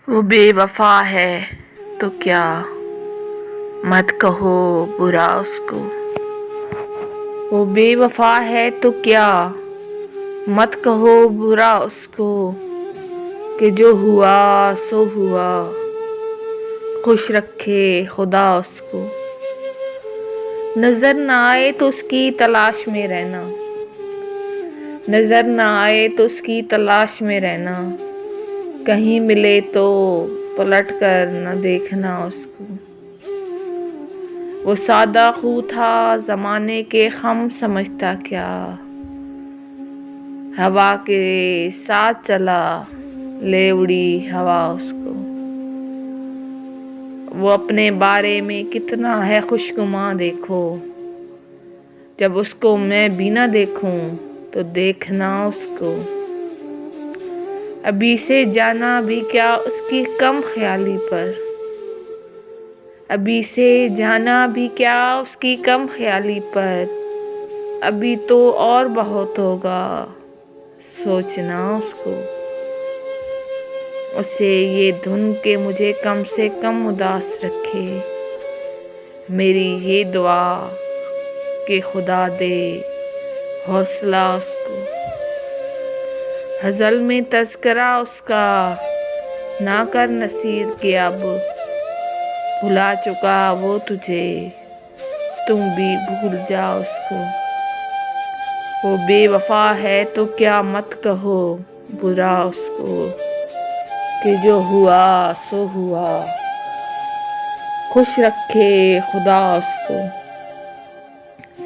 وہ بے وفا ہے تو کیا، مت کہو برا اس کو۔ وہ بے وفا ہے تو کیا، مت کہو برا اس کو، کہ جو ہوا سو ہوا، خوش رکھے خدا اس کو۔ نظر نہ آئے تو اس کی تلاش میں رہنا، نظر نہ آئے تو اس کی تلاش میں رہنا، کہیں ملے تو پلٹ کر نہ دیکھنا اس کو۔ وہ سادہ خو تھا زمانے کے خم سمجھتا کیا، ہوا کے ساتھ چلا لے اڑی ہوا اس کو۔ وہ اپنے بارے میں کتنا ہے خوشگماں دیکھو، جب اس کو میں بھی نہ دیکھوں تو دیکھنا اس کو۔ ابھی سے جانا بھی کیا اس کی کم خیالی پر، ابھی سے جانا بھی کیا اس کی کم خیالی پر، ابھی تو اور بہت ہوگا سوچنا اس کو۔ اسے یہ دھن کہ مجھے کم سے کم اداس رکھے، میری یہ دعا کہ خدا دے حوصلہ اس کو۔ غزل میں تذکرہ اس کا نہ کر نصیر کہ اب بھلا چکا وہ تجھے، تم بھی بھول جا اس کو۔ وہ بے وفا ہے تو کیا، مت کہو برا اس کو، کہ جو ہوا سو ہوا، خوش رکھے خدا اس کو۔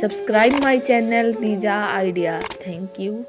سبسکرائب مائی چینل دیجا آئیڈیا۔ Thank you.